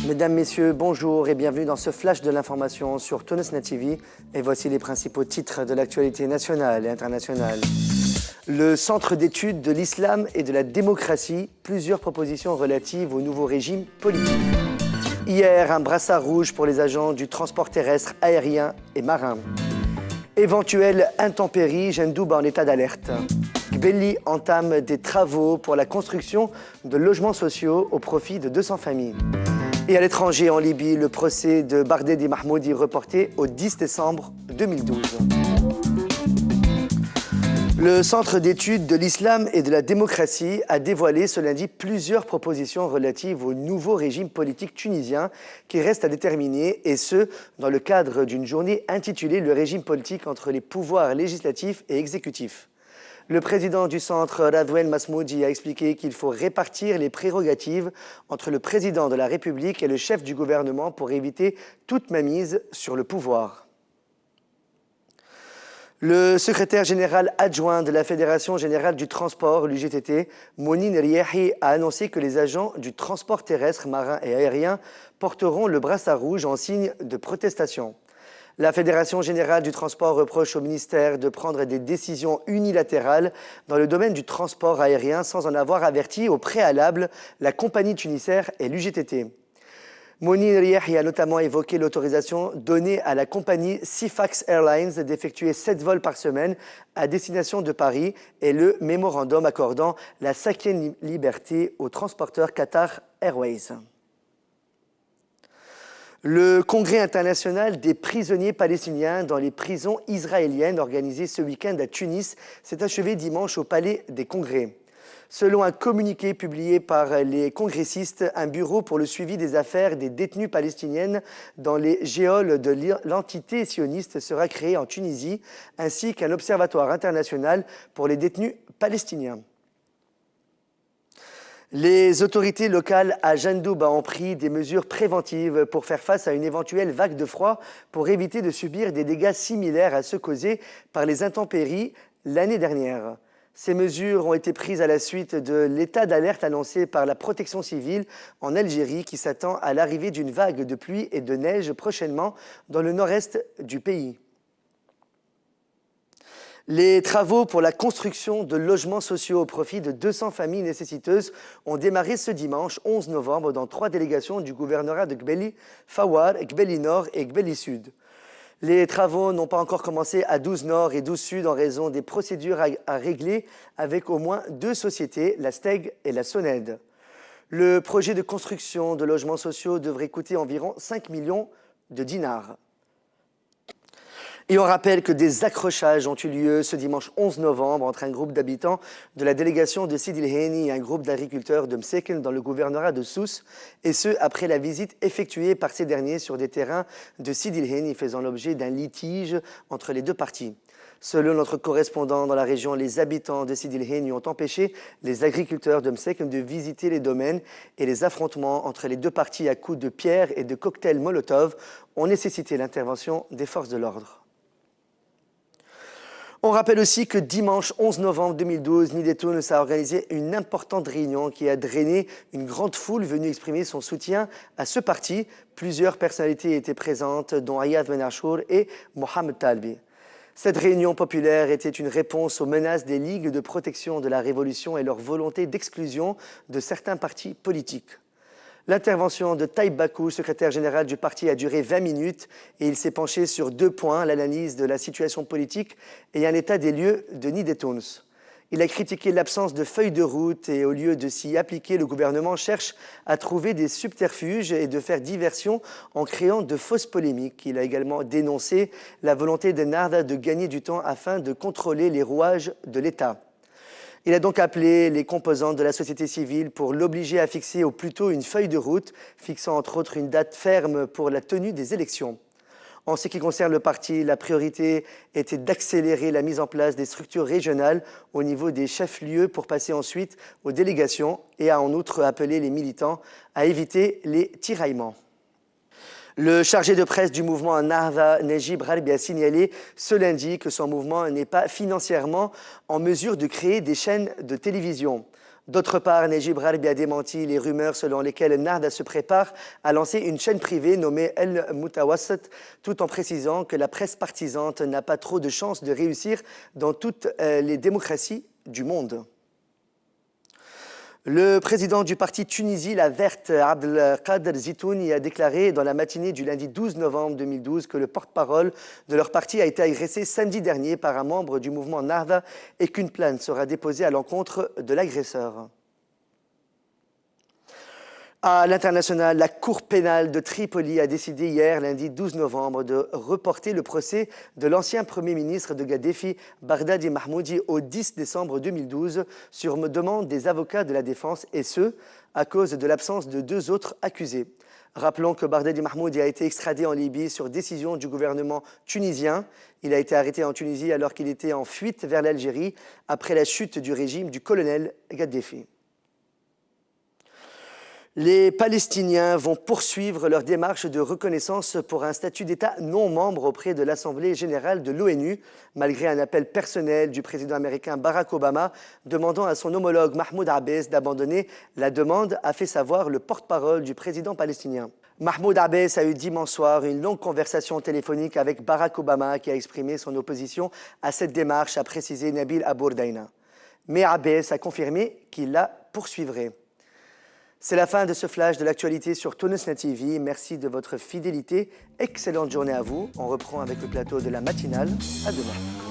Mesdames, Messieurs, bonjour et bienvenue dans ce flash de l'information sur Tunisnet TV. Et voici les principaux titres de l'actualité nationale et internationale. Le Centre d'études de l'islam et de la démocratie, plusieurs propositions relatives au nouveau régime politique. Hier, un brassard rouge pour les agents du transport terrestre, aérien et marin. Éventuelle intempérie, Gendouba en état d'alerte. Gbeli entame des travaux pour la construction de logements sociaux au profit de 200 familles. Et à l'étranger, en Libye, le procès de Bardedi Mahmoudi reporté au 10 décembre 2012. Le Centre d'études de l'islam et de la démocratie a dévoilé ce lundi plusieurs propositions relatives au nouveau régime politique tunisien qui reste à déterminer, et ce, dans le cadre d'une journée intitulée « Le régime politique entre les pouvoirs législatifs et exécutifs ». Le président du centre, Radouane Masmoudi, a expliqué qu'il faut répartir les prérogatives entre le président de la République et le chef du gouvernement pour éviter toute mainmise sur le pouvoir. Le secrétaire général adjoint de la Fédération générale du transport, l'UGTT, Mounine Riahi, a annoncé que les agents du transport terrestre, marin et aérien porteront le brassard rouge en signe de protestation. La Fédération générale du transport reproche au ministère de prendre des décisions unilatérales dans le domaine du transport aérien sans en avoir averti au préalable la compagnie tunisaire et l'UGTT. Mounine Riahi a notamment évoqué l'autorisation donnée à la compagnie Sifax Airlines d'effectuer 7 vols par semaine à destination de Paris et le mémorandum accordant la 5e liberté au transporteur Qatar Airways. Le Congrès international des prisonniers palestiniens dans les prisons israéliennes organisé ce week-end à Tunis s'est achevé dimanche au Palais des Congrès. Selon un communiqué publié par les congressistes, un bureau pour le suivi des affaires des détenues palestiniennes dans les geôles de l'entité sioniste sera créé en Tunisie, ainsi qu'un observatoire international pour les détenus palestiniens. Les autorités locales à Gendouba ont pris des mesures préventives pour faire face à une éventuelle vague de froid pour éviter de subir des dégâts similaires à ceux causés par les intempéries l'année dernière. Ces mesures ont été prises à la suite de l'état d'alerte annoncé par la protection civile en Algérie qui s'attend à l'arrivée d'une vague de pluie et de neige prochainement dans le nord-est du pays. Les travaux pour la construction de logements sociaux au profit de 200 familles nécessiteuses ont démarré ce dimanche 11 novembre dans 3 délégations du gouvernorat de Gbeli, Fawar, Gbeli Nord et Gbeli Sud. Les travaux n'ont pas encore commencé à 12 Nord et 12 Sud en raison des procédures à régler avec au moins 2 sociétés, la Steg et la Soned. Le projet de construction de logements sociaux devrait coûter environ 5 millions de dinars. Et on rappelle que des accrochages ont eu lieu ce dimanche 11 novembre entre un groupe d'habitants de la délégation de Sidi El Heni et un groupe d'agriculteurs de Mseken dans le gouvernorat de Sousse, et ce après la visite effectuée par ces derniers sur des terrains de Sidi El Heni faisant l'objet d'un litige entre les deux parties. Selon notre correspondant dans la région, les habitants de Sidi El Heni ont empêché les agriculteurs de Mseken de visiter les domaines et les affrontements entre les deux parties à coups de pierres et de cocktails Molotov ont nécessité l'intervention des forces de l'ordre. On rappelle aussi que dimanche 11 novembre 2012, Nidetoun a organisé une importante réunion qui a drainé une grande foule venue exprimer son soutien à ce parti. Plusieurs personnalités étaient présentes, dont Ayad Ben Achour et Mohamed Talbi. Cette réunion populaire était une réponse aux menaces des ligues de protection de la révolution et leur volonté d'exclusion de certains partis politiques. L'intervention de Taïb Bakou, secrétaire général du parti, a duré 20 minutes et il s'est penché sur 2 points, l'analyse de la situation politique et un état des lieux de Nidetoun. Il a critiqué l'absence de feuille de route et au lieu de s'y appliquer, le gouvernement cherche à trouver des subterfuges et de faire diversion en créant de fausses polémiques. Il a également dénoncé la volonté de Narda de gagner du temps afin de contrôler les rouages de l'État. Il a donc appelé les composantes de la société civile pour l'obliger à fixer au plus tôt une feuille de route, fixant entre autres une date ferme pour la tenue des élections. En ce qui concerne le parti, la priorité était d'accélérer la mise en place des structures régionales au niveau des chefs-lieux pour passer ensuite aux délégations et a en outre appelé les militants à éviter les tiraillements. Le chargé de presse du mouvement Nahda, Nejib Ralbi, a signalé ce lundi que son mouvement n'est pas financièrement en mesure de créer des chaînes de télévision. D'autre part, Najib Rarbi a démenti les rumeurs selon lesquelles Nahda se prépare à lancer une chaîne privée nommée El Moutawassat, tout en précisant que la presse partisane n'a pas trop de chances de réussir dans toutes les démocraties du monde. Le président du parti Tunisie La Verte, Abdelkader Zitouni, a déclaré dans la matinée du lundi 12 novembre 2012 que le porte-parole de leur parti a été agressé samedi dernier par un membre du mouvement Nahda et qu'une plainte sera déposée à l'encontre de l'agresseur. À l'international, la Cour pénale de Tripoli a décidé hier, lundi 12 novembre, de reporter le procès de l'ancien Premier ministre de Kadhafi, Bardadi Mahmoudi, au 10 décembre 2012, sur demande des avocats de la défense, et ce, à cause de l'absence de deux autres accusés. Rappelons que Bardadi Mahmoudi a été extradé en Libye sur décision du gouvernement tunisien. Il a été arrêté en Tunisie alors qu'il était en fuite vers l'Algérie après la chute du régime du colonel Kadhafi. Les Palestiniens vont poursuivre leur démarche de reconnaissance pour un statut d'État non membre auprès de l'Assemblée générale de l'ONU, malgré un appel personnel du président américain Barack Obama demandant à son homologue Mahmoud Abbas d'abandonner la demande, a fait savoir le porte-parole du président palestinien. Mahmoud Abbas a eu dimanche soir une longue conversation téléphonique avec Barack Obama qui a exprimé son opposition à cette démarche, a précisé Nabil Abu-Rdaina. Mais Abbas a confirmé qu'il la poursuivrait. C'est la fin de ce flash de l'actualité sur Toniosna TV. Merci de votre fidélité. Excellente journée à vous. On reprend avec le plateau de la matinale. À demain.